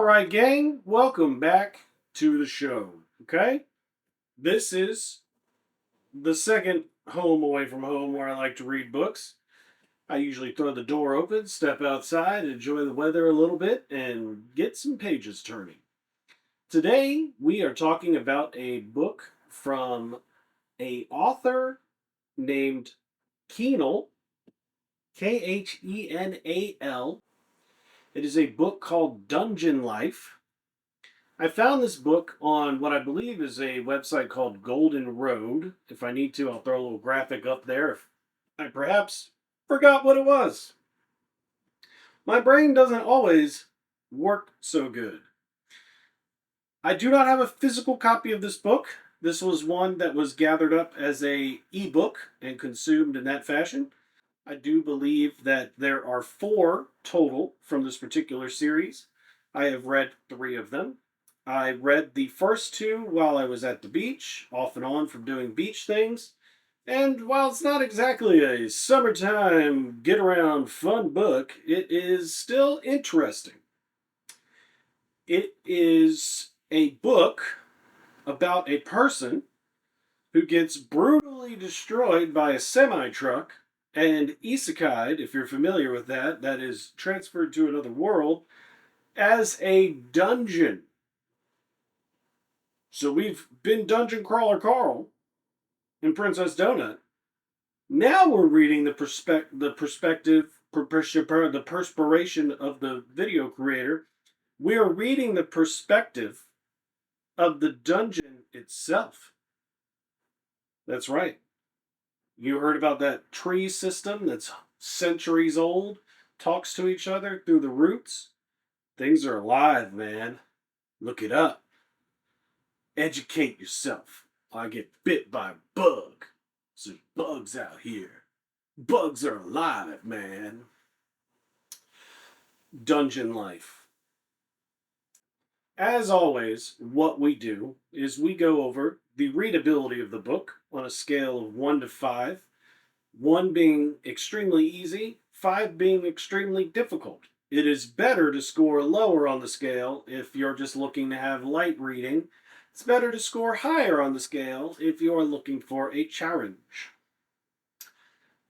All right, gang, welcome back to the show. Okay, this is the second home away from home where I like to read books. I usually throw the door open, step outside, enjoy the weather a little bit, and get some pages turning. Today, we are talking about a book from a author named Khenal, Khenal. It is a book called Dungeon Life. I found this book on what I believe is a website called Golden Road. If I need to, I'll throw a little graphic up there if I perhaps forgot what it was. My brain doesn't always work so good. I do not have a physical copy of this book. This was one that was gathered up as a ebook and consumed in that fashion. I do believe that there are 4 total from this particular series. I have read 3 of them. I read the first 2 while I was at the beach, off and on from doing beach things. And while it's not exactly a summertime get around fun book, it is still interesting. It is a book about a person who gets brutally destroyed by a semi truck and isekai'd, if you're familiar with that, that is transferred to another world, as a dungeon. So we've been Dungeon Crawler Carl and Princess Donut. Now we're reading the perspiration of the video creator. We are reading the perspective of the dungeon itself. That's right. You heard about that tree system that's centuries old, talks to each other through the roots? Things are alive, man. Look it up. Educate yourself. I get bit by a bug. So there's bugs out here. Bugs are alive, man. Dungeon life. As always, what we do is we go over the readability of the book on a scale of 1 to 5. 1 being extremely easy, 5 being extremely difficult. It is better to score lower on the scale if you're just looking to have light reading. It's better to score higher on the scale if you're looking for a challenge.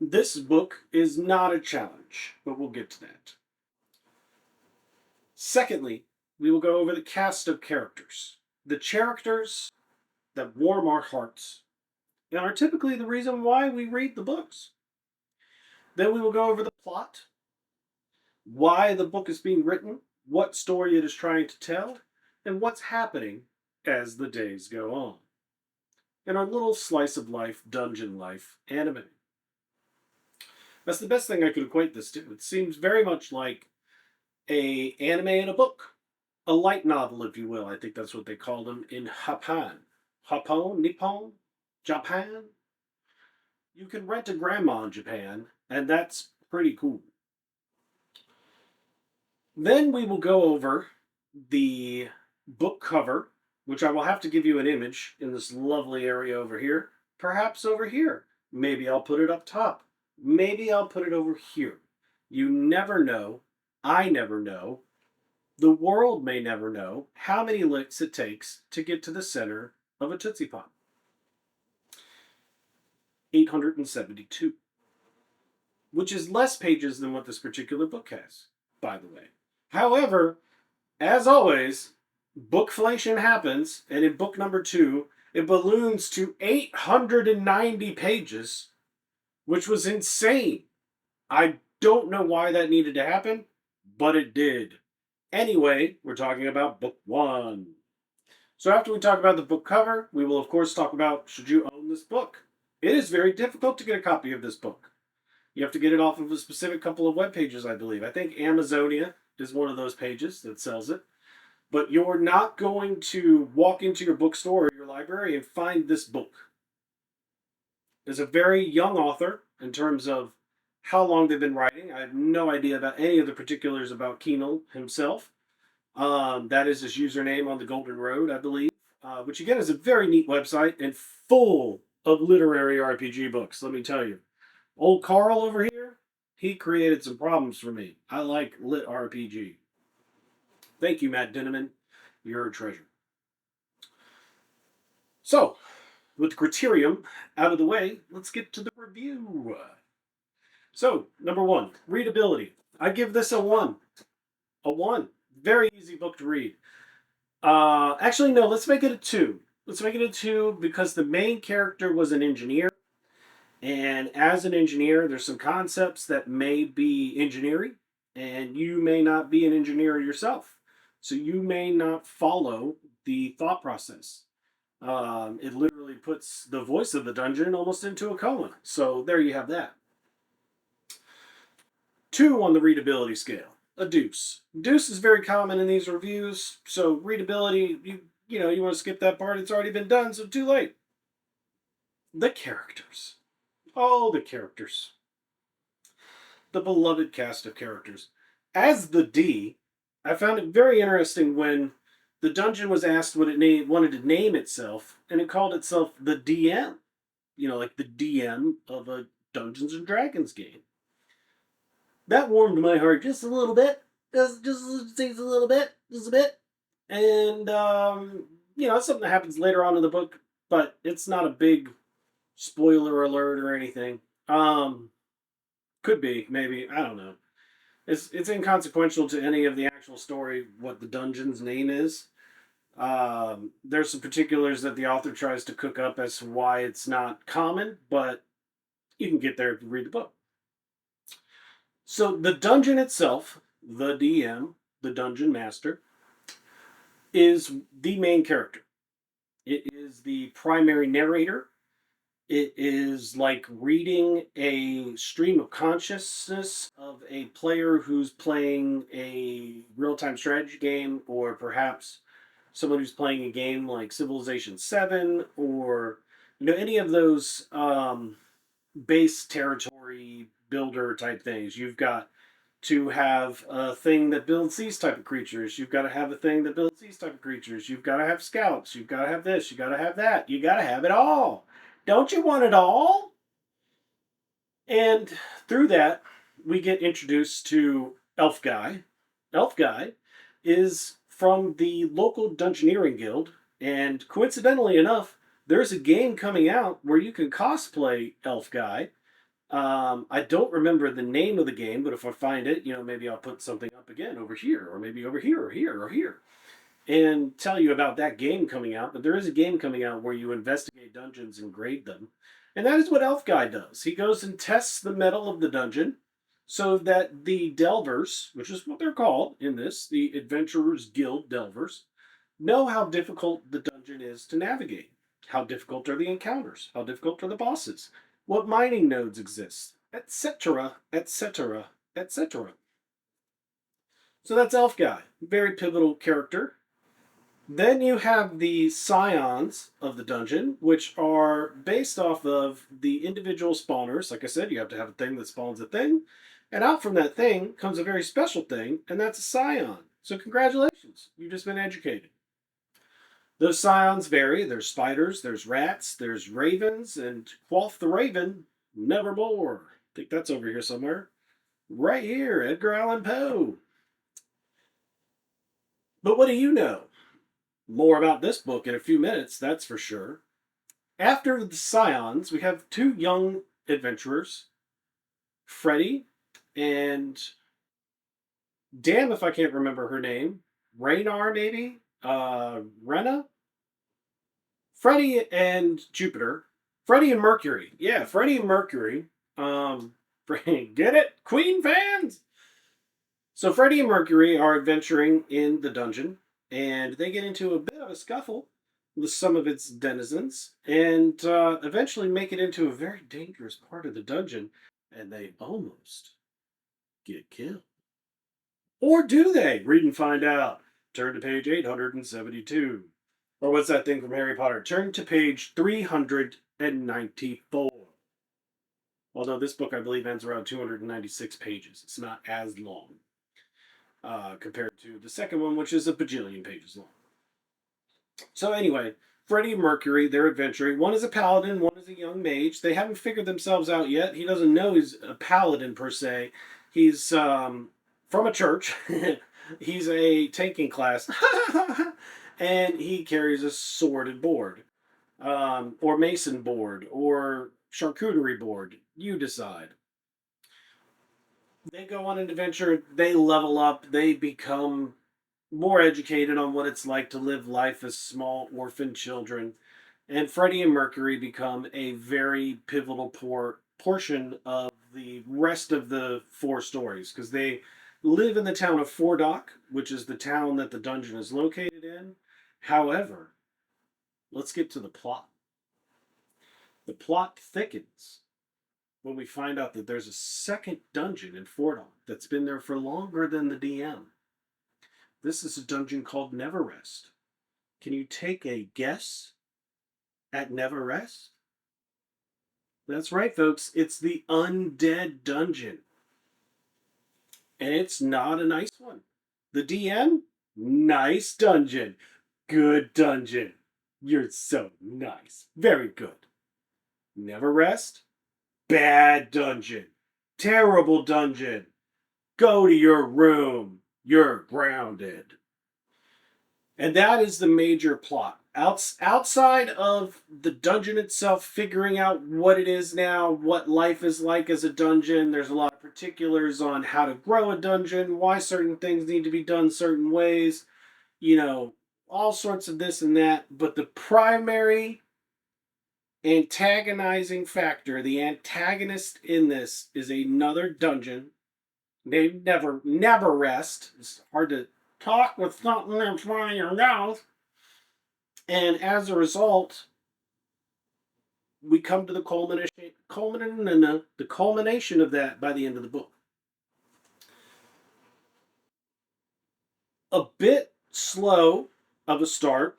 This book is not a challenge, but we'll get to that. Secondly, we will go over the cast of characters. The characters that warm our hearts and are typically the reason why we read the books. Then we will go over the plot, why the book is being written, what story it is trying to tell, and what's happening as the days go on. In our little slice of life, dungeon life, anime. That's the best thing I could equate this to. It seems very much like an anime and a book. A light novel, if you will. I think that's what they call them in Japan. Nippon? Japan? You can rent a grandma in Japan, and that's pretty cool. Then we will go over the book cover, which I will have to give you an image in this lovely area over here. Perhaps over here. Maybe I'll put it up top. Maybe I'll put it over here. You never know. I never know. The world may never know how many licks it takes to get to the center of a Tootsie Pop. 872. Which is less pages than what this particular book has, by the way. However, as always, bookflation happens, and in book number 2, it balloons to 890 pages, which was insane. I don't know why that needed to happen, but it did. Anyway, we're talking about book 1. So after we talk about the book cover, we will of course talk about should you own this book. It is very difficult to get a copy of this book. You have to get it off of a specific couple of web pages, I believe. I think Amazonia is one of those pages that sells it. But you're not going to walk into your bookstore or your library and find this book. It's a very young author in terms of how long they've been writing. I have no idea about any of the particulars about Khenal himself. That is his username on the Golden Road, I believe. Which again is a very neat website and full of literary RPG books, let me tell you. Old Carl over here, he created some problems for me. I like LitRPG. Thank you, Matt Dinneman. You're a treasure. So, with the criterium out of the way, let's get to the review. So, number one, readability. I give this a 1. A 1. Very easy book to read. Actually, no, let's make it a 2. Let's make it a 2 because the main character was an engineer. And as an engineer, there's some concepts that may be engineering, and you may not be an engineer yourself. So you may not follow the thought process. It literally puts the voice of the dungeon almost into a coma. So there you have that. 2 on the readability scale, a deuce. Deuce is very common in these reviews, so readability, you want to skip that part, it's already been done, so too late. The characters. Oh, the characters. The beloved cast of characters. As the D, I found it very interesting when the dungeon was asked what it wanted to name itself, and it called itself the DM. Like the DM of a Dungeons and Dragons game. That warmed my heart just a little bit. Just a little bit. Just a bit. And, it's something that happens later on in the book, but it's not a big spoiler alert or anything. Could be, maybe. I don't know. It's inconsequential to any of the actual story what the dungeon's name is. There's some particulars that the author tries to cook up as to why it's not common, but you can get there if you read the book. So the dungeon itself, the DM, the dungeon master, is the main character. It is the primary narrator. It is like reading a stream of consciousness of a player who's playing a real-time strategy game, or perhaps someone who's playing a game like Civilization 7, or any of those base territory builder type things. You've got to have a thing that builds these type of creatures. You've got to have a thing that builds these type of creatures. You've got to have scouts. You've got to have this. You've got to have that. You got to have it all. Don't you want it all? And through that, we get introduced to Elf Guy. Elf Guy is from the local Dungeoneering Guild, and coincidentally enough, there's a game coming out where you can cosplay Elf Guy. I don't remember the name of the game, but if I find it, maybe I'll put something up again over here, or maybe over here, or here, or here, and tell you about that game coming out. But there is a game coming out where you investigate dungeons and grade them. And that is what Elf Guy does. He goes and tests the metal of the dungeon so that the Delvers, which is what they're called in this, the Adventurers Guild Delvers, know how difficult the dungeon is to navigate. How difficult are the encounters? How difficult are the bosses? What mining nodes exist? Etc., etc., etc. So that's Elf Guy. Very pivotal character. Then you have the scions of the dungeon, which are based off of the individual spawners. Like I said, you have to have a thing that spawns a thing. And out from that thing comes a very special thing, and that's a scion. So congratulations, you've just been educated. Those scions vary. There's spiders, there's rats, there's ravens, and Quoth the Raven, nevermore. I think that's over here somewhere. Right here, Edgar Allan Poe. But what do you know? More about this book in a few minutes, that's for sure. After the scions, we have 2 young adventurers, Freddie and damn if I can't remember her name. Raynar, maybe? Rena? Freddie and Jupiter. Freddie and Mercury. Yeah, Freddie and Mercury. Get it? Queen fans? So Freddie and Mercury are adventuring in the dungeon, and they get into a bit of a scuffle with some of its denizens, and eventually make it into a very dangerous part of the dungeon, and they almost get killed. Or do they? Read and find out. Turn to page 872. Or what's that thing from Harry Potter? Turn to page 394. Although this book, I believe, ends around 296 pages. It's not as long compared to the second one, which is a bajillion pages long. So anyway, Freddie and Mercury, they're adventuring. One is a paladin, one is a young mage. They haven't figured themselves out yet. He doesn't know he's a paladin per se. He's from a church, He's a taking class, and he carries a sorted board, or mason board, or charcuterie board. You decide. They go on an adventure. They level up. They become more educated on what it's like to live life as small orphan children. And Freddie and Mercury become a very pivotal portion of the rest of the four stories because they live in the town of Fordock, which is the town that the dungeon is located in. However, let's get to the plot. The plot thickens when we find out that there's a second dungeon in Fordock that's been there for longer than the DM. This is a dungeon called Never Rest. Can you take a guess at Never Rest? That's right, folks. It's the Undead Dungeon. And it's not a nice one. The DM? Nice dungeon. Good dungeon. You're so nice. Very good. Never Rest? Bad dungeon. Terrible dungeon. Go to your room. You're grounded. And that is the major plot. Outside of the dungeon itself, figuring out what it is now, what life is like as a dungeon, there's a lot of particulars on how to grow a dungeon, why certain things need to be done certain ways, you know, all sorts of this and that. But the primary antagonizing factor, the antagonist in this, is another dungeon named Never Rest. It's hard to talk with something in front of your mouth. And as a result, we come to the culmination of that by the end of the book. A bit slow of a start.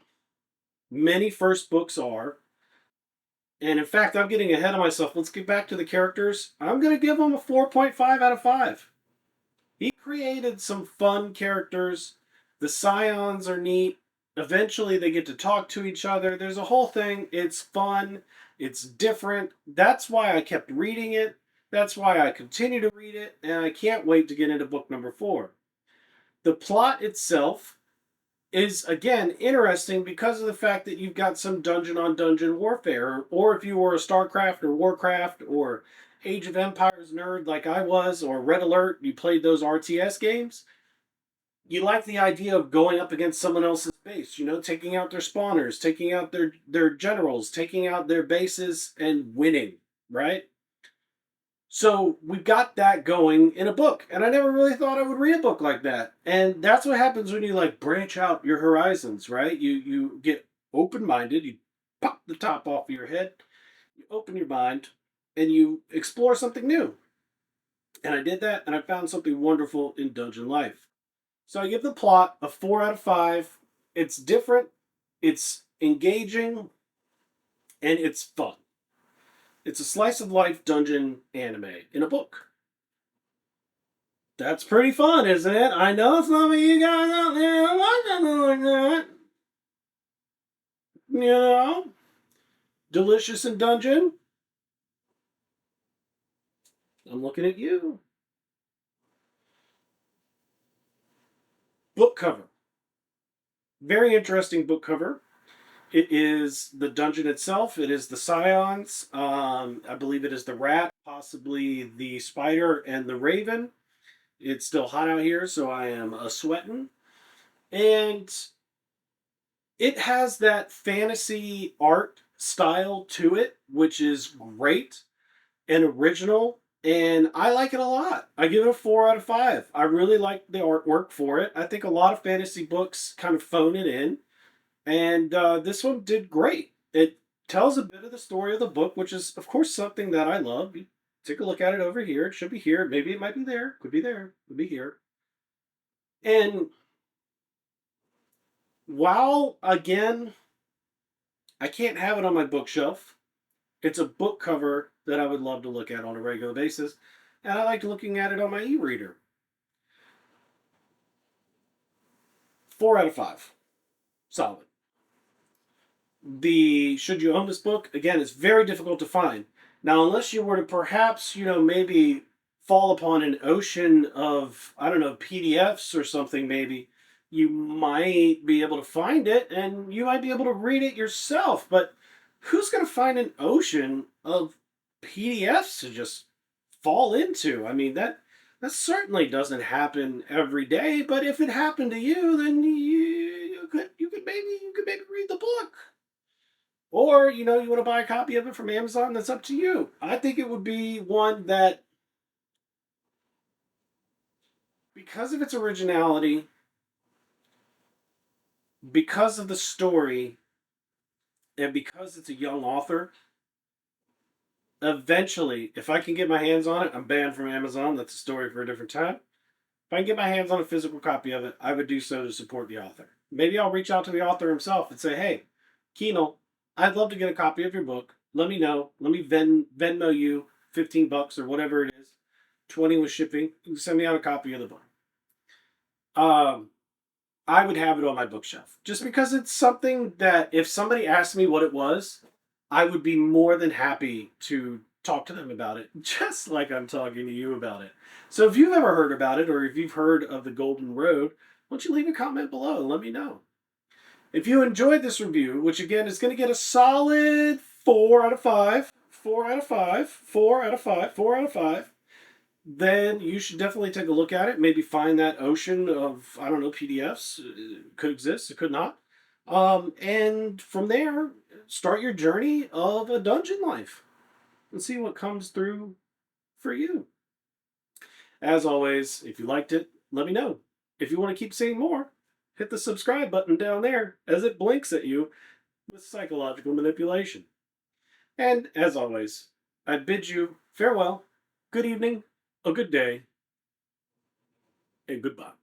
Many first books are. And in fact, I'm getting ahead of myself. Let's get back to the characters. I'm going to give them a 4.5 out of 5. He created some fun characters. The scions are neat. Eventually, they get to talk to each other. There's a whole thing. It's fun. It's different. That's why I kept reading it. That's why I continue to read it. And I can't wait to get into book number 4. The plot itself is, again, interesting because of the fact that you've got some dungeon on dungeon warfare. Or if you were a StarCraft or Warcraft or Age of Empires nerd like I was, or Red Alert, you played those RTS games, you like the idea of going up against someone else's base, you know, taking out their spawners, taking out their generals, taking out their bases, and winning, right? So we've got that going in a book, and I never really thought I would read a book like that. And that's what happens when you like branch out your horizons, right? You get open minded, you pop the top off of your head, you open your mind, and you explore something new. And I did that, and I found something wonderful in Dungeon Life. So I give the plot a 4 out of 5. It's different, it's engaging, and it's fun. It's a slice of life dungeon anime in a book. That's pretty fun, isn't it? I know some of you guys out there want something like that. You know? Delicious in dungeon. I'm looking at you. Book cover. Very interesting book cover. It is the dungeon itself. It is the scions. I believe it is the rat, possibly the spider and the raven. It's still hot out here, so I am sweating. And it has that fantasy art style to it, which is great and original. And I like it a lot. I give it a 4 out of 5. I really like the artwork for it. I think a lot of fantasy books kind of phone it in. And this one did great. It tells a bit of the story of the book, which is, of course, something that I love. You take a look at it over here. It should be here. Maybe it might be there. Could be there. Could be here. And while, again, I can't have it on my bookshelf, it's a book cover that I would love to look at on a regular basis. And I like looking at it on my e-reader. 4 out of 5. Solid. The should you own this book, again, it's very difficult to find. Now, unless you were to perhaps, maybe fall upon an ocean of, I don't know, PDFs or something, maybe, you might be able to find it and you might be able to read it yourself. But who's going to find an ocean of PDFs to just fall into? I mean, that certainly doesn't happen every day. But if it happened to you, then you could maybe read the book. Or, you want to buy a copy of it from Amazon, that's up to you. I think it would be one that, because of its originality, because of the story, and because it's a young author, eventually, if I can get my hands on it, I'm banned from Amazon. That's a story for a different time. If I can get my hands on a physical copy of it, I would do so to support the author. Maybe I'll reach out to the author himself and say, hey, Khenal, I'd love to get a copy of your book. Let me know. Let me Venmo you $15 or whatever it is. 20 with shipping. You can send me out a copy of the book. Um, I would have it on my bookshelf just because it's something that if somebody asked me what it was, I would be more than happy to talk to them about it, just like I'm talking to you about it. So if you've ever heard about it or if you've heard of the Golden Road, why don't you leave a comment below and let me know. If you enjoyed this review, which again is going to get a solid 4 out of 5, 4 out of 5, 4 out of 5, 4 out of 5, then you should definitely take a look at it. Maybe find that ocean of, I don't know, PDFs. It could exist, it could not. And from there, start your journey of a dungeon life and see what comes through for you. As always, if you liked it, let me know. If you want to keep seeing more, hit the subscribe button down there as it blinks at you with psychological manipulation. And as always, I bid you farewell, good evening, a good day, and goodbye.